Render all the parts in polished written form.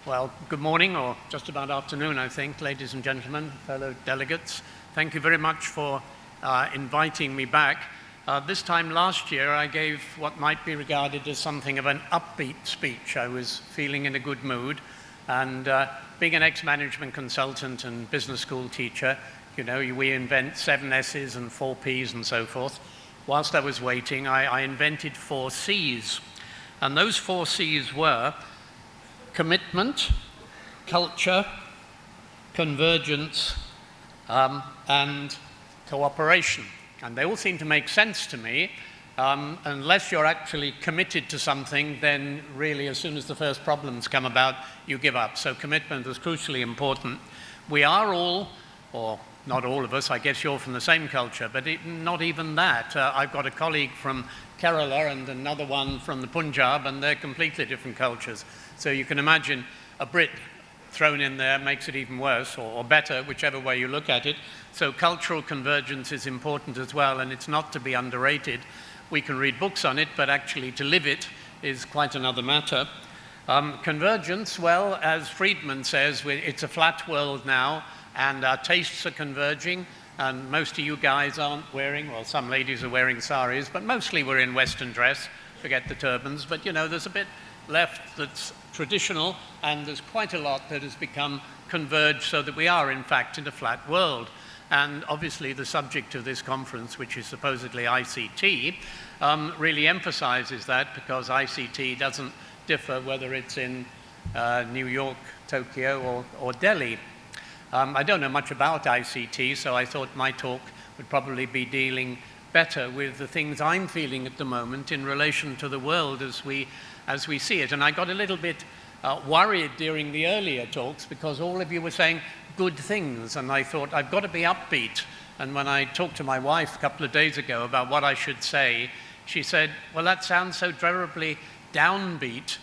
Well, good morning, or just about afternoon, I think, ladies and gentlemen, fellow delegates. Thank you very much for inviting me back. This time last year, I gave what might be regarded as something of an upbeat speech. I was feeling in a good mood, and being an ex-management consultant and business school teacher, you know, we invent 7 S's and 4 P's and so forth. Whilst I was waiting, I invented 4 C's, and those 4 C's were commitment, culture, convergence, and cooperation. And they all seem to make sense to me. Unless you're actually committed to something, then really as soon as the first problems come about, you give up. So commitment was crucially important. We are all, or not all of us, I guess you're from the same culture, but not even that. I've got a colleague from Kerala and another one from the Punjab, and they're completely different cultures. So you can imagine a Brit thrown in there makes it even worse, or better, whichever way you look at it. So cultural convergence is important as well, and it's not to be underrated. We can read books on it, but actually to live it is quite another matter. Convergence, well, as Friedman says, it's a flat world now, and our tastes are converging, and most of you guys aren't wearing, well, some ladies are wearing saris, but mostly we're in Western dress, forget the turbans, but you know, there's a bit left that's traditional, and there's quite a lot that has become converged so that we are, in fact, in a flat world. And obviously the subject of this conference, which is supposedly ICT, really emphasizes that, because ICT doesn't differ whether it's in New York, Tokyo, or Delhi. I don't know much about ICT, so I thought my talk would probably be dealing better with the things I'm feeling at the moment in relation to the world as we see it. And I got a little bit worried during the earlier talks because all of you were saying good things, and I thought I've got to be upbeat. And when I talked to my wife a couple of days ago about what I should say, she said, well, that sounds so terribly downbeat.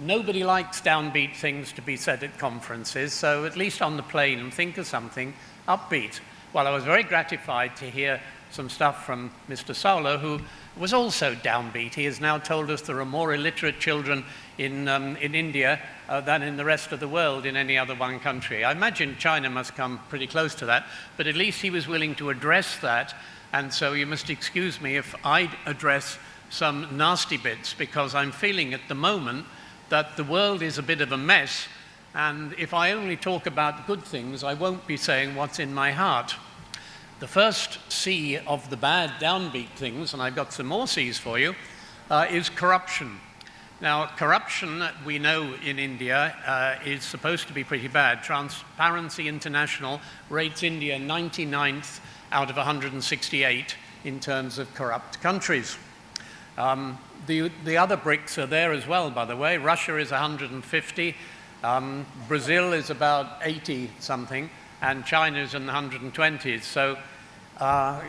Nobody likes downbeat things to be said at conferences, so at least on the plane, think of something upbeat. Well, I was very gratified to hear some stuff from Mr. Sauler, who was also downbeat. He has now told us there are more illiterate children in India than in the rest of the world in any other one country. I imagine China must come pretty close to that, but at least he was willing to address that, and so you must excuse me if I address some nasty bits, because I'm feeling at the moment that the world is a bit of a mess, and if I only talk about good things, I won't be saying what's in my heart. The first C of the bad downbeat things, and I've got some more C's for you, is corruption. Now, corruption, we know in India, is supposed to be pretty bad. Transparency International rates India 99th out of 168 in terms of corrupt countries. The other bricks are there as well, by the way. Russia is 150, Brazil is about 80-something, and China is in the 120s. So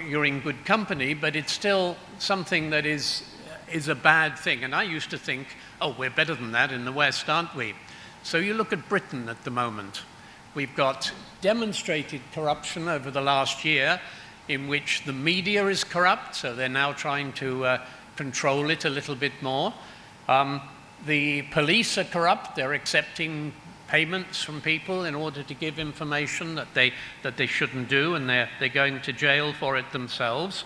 you're in good company, but it's still something that is a bad thing. And I used to think, oh, we're better than that in the West, aren't we? So you look at Britain at the moment. We've got demonstrated corruption over the last year in which the media is corrupt, so they're now trying to control it a little bit more. The police are corrupt. They're accepting payments from people in order to give information that they shouldn't do, and they're going to jail for it themselves.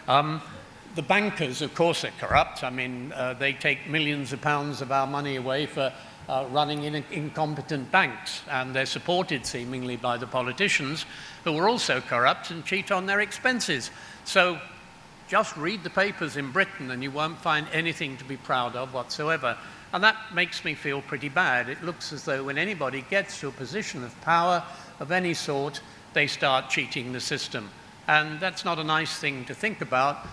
The bankers, of course, are corrupt. I mean, they take millions of pounds of our money away for running incompetent banks, and they're supported seemingly by the politicians, who are also corrupt and cheat on their expenses. So just read the papers in Britain and you won't find anything to be proud of whatsoever. And that makes me feel pretty bad. It looks as though when anybody gets to a position of power of any sort, they start cheating the system. And that's not a nice thing to think about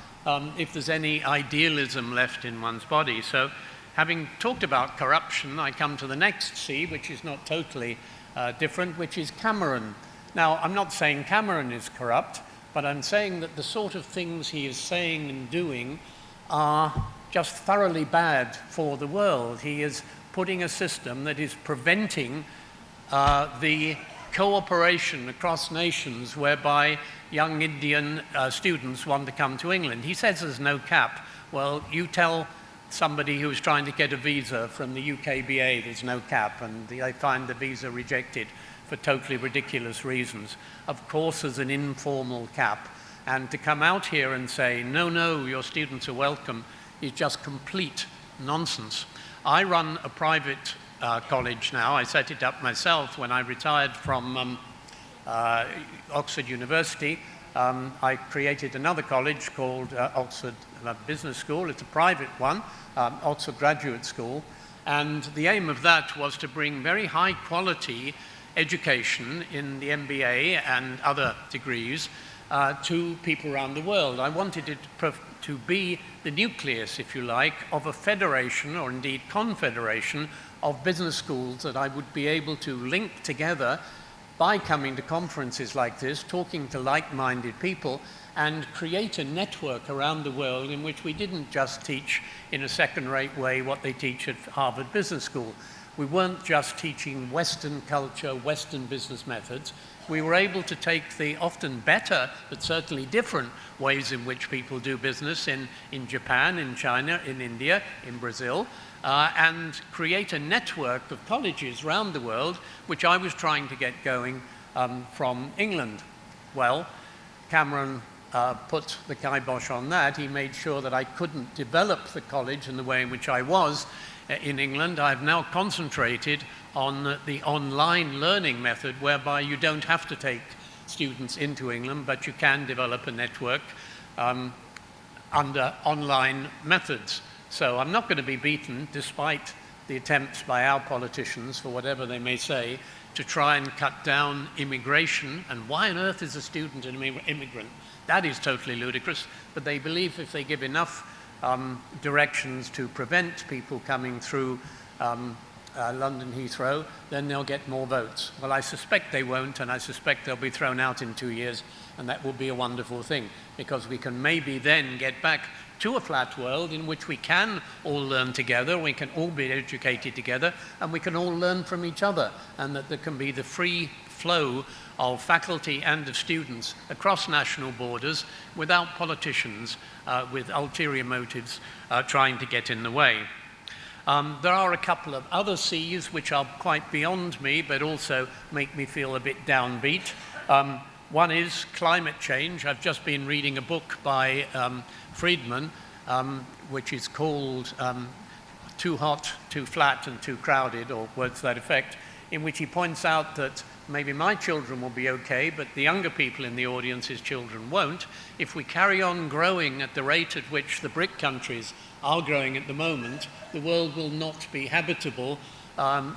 if there's any idealism left in one's body. So having talked about corruption, I come to the next C, which is not totally different, which is Cameron. Now, I'm not saying Cameron is corrupt, but I'm saying that the sort of things he is saying and doing are just thoroughly bad for the world. He is putting a system that is preventing the cooperation across nations whereby young Indian students want to come to England. He says there's no cap. Well, you tell somebody who's trying to get a visa from the UKBA, there's no cap, and they find the visa rejected for totally ridiculous reasons. Of course, there's an informal cap, and to come out here and say, no, no, your students are welcome, is just complete nonsense. I run a private college now. I set it up myself when I retired from Oxford University. I created another college called Oxford Business School. It's a private one, Oxford Graduate School. And the aim of that was to bring very high quality education in the MBA and other degrees to people around the world. I wanted it to be the nucleus, if you like, of a federation, or indeed confederation, of business schools that I would be able to link together by coming to conferences like this, talking to like-minded people, and create a network around the world in which we didn't just teach in a second-rate way what they teach at Harvard Business School. We weren't just teaching Western culture, Western business methods. We were able to take the often better, but certainly different ways in which people do business in Japan, in China, in India, in Brazil, and create a network of colleges around the world, which I was trying to get going from England. Well, Cameron put the kibosh on that. He made sure that I couldn't develop the college in the way in which I was in England. I've now concentrated on the online learning method, whereby you don't have to take students into England, but you can develop a network under online methods. So I'm not going to be beaten, despite the attempts by our politicians, for whatever they may say, to try and cut down immigration. And why on earth is a student an immigrant? That is totally ludicrous. But they believe if they give enough directions to prevent people coming through London Heathrow, then they'll get more votes. Well, I suspect they won't, and I suspect they'll be thrown out in 2 years, and that will be a wonderful thing, because we can maybe then get back to a flat world in which we can all learn together, we can all be educated together, and we can all learn from each other, and that there can be the free flow of faculty and of students across national borders without politicians with ulterior motives trying to get in the way. There are a couple of other C's which are quite beyond me, but also make me feel a bit downbeat. One is climate change. I've just been reading a book by Friedman, which is called Too Hot, Too Flat and Too Crowded, or words to that effect, in which he points out that maybe my children will be okay, but the younger people in the audience's children won't. If we carry on growing at the rate at which the BRIC countries are growing at the moment, the world will not be habitable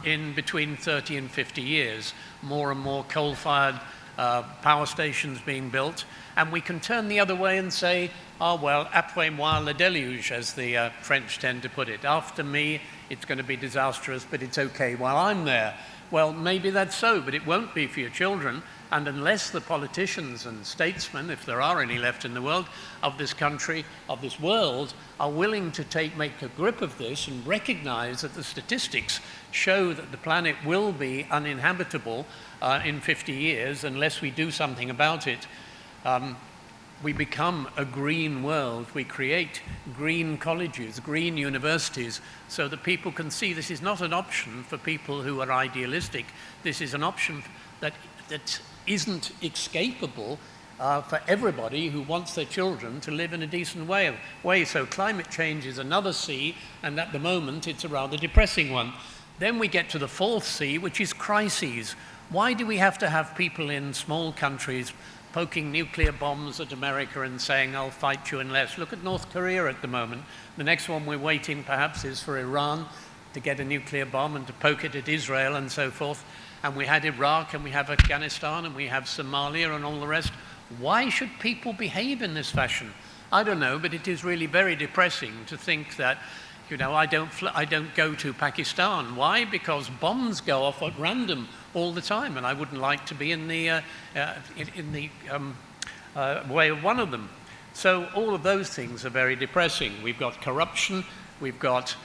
in between 30 and 50 years. More and more coal-fired power stations being built, and we can turn the other way and say, oh well, après-moi le déluge, as the French tend to put it. After me, it's going to be disastrous, but it's okay while I'm there. Well, maybe that's so, but it won't be for your children, and unless the politicians and statesmen, if there are any left in the world, of this country, of this world, are willing to make a grip of this and recognize that the statistics show that the planet will be uninhabitable in 50 years unless we do something about it, we become a green world. We create green colleges, green universities, so that people can see this is not an option for people who are idealistic. This is an option that isn't escapable for everybody who wants their children to live in a decent way. So climate change is another C, and at the moment it's a rather depressing one. Then we get to the fourth C, which is crises. Why do we have to have people in small countries poking nuclear bombs at America and saying, I'll fight you unless? Look at North Korea at the moment. The next one we're waiting perhaps is for Iran to get a nuclear bomb and to poke it at Israel and so forth. And we had Iraq, and we have Afghanistan, and we have Somalia and all the rest. Why should people behave in this fashion? I don't know, but it is really very depressing to think that, you know, I don't go to Pakistan. Why? Because bombs go off at random all the time, and I wouldn't like to be in the way of one of them. So all of those things are very depressing. We've got corruption, we've got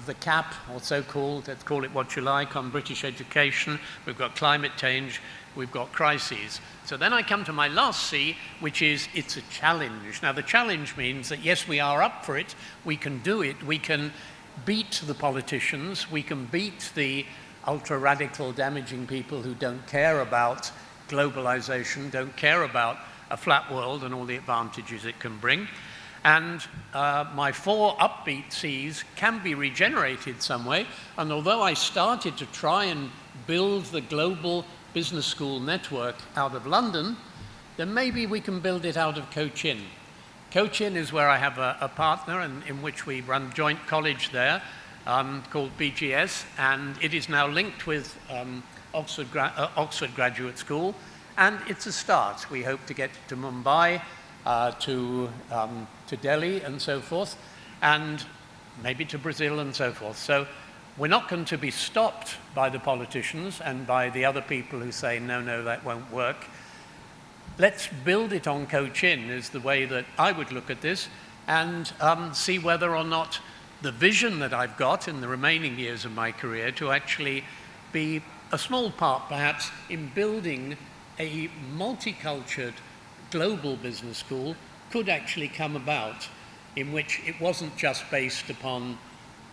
the cap, or so-called, let's call it what you like, on British education. We've got climate change, we've got crises. So then I come to my last C, which is it's a challenge. Now the challenge means that yes, we are up for it, we can do it, we can beat the politicians, we can beat the ultra-radical damaging people who don't care about globalization, don't care about a flat world and all the advantages it can bring. And my 4 upbeat C's can be regenerated some way. And although I started to try and build the global business school network out of London, then maybe we can build it out of Cochin. Cochin is where I have a partner in which we run joint college there called BGS, and it is now linked with Oxford Graduate School, and it's a start. We hope to get to Mumbai, to Delhi and so forth, and maybe to Brazil and so forth. So we're not going to be stopped by the politicians and by the other people who say, no, no, that won't work. Let's build it on Cochin is the way that I would look at this, and see whether or not the vision that I've got in the remaining years of my career to actually be a small part, perhaps, in building a multicultural global business school could actually come about, in which it wasn't just based upon,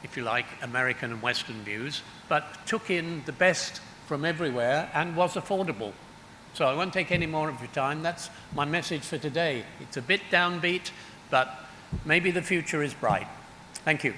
if you like, American and Western views, but took in the best from everywhere and was affordable. So I won't take any more of your time. That's my message for today. It's a bit downbeat, but maybe the future is bright. Thank you.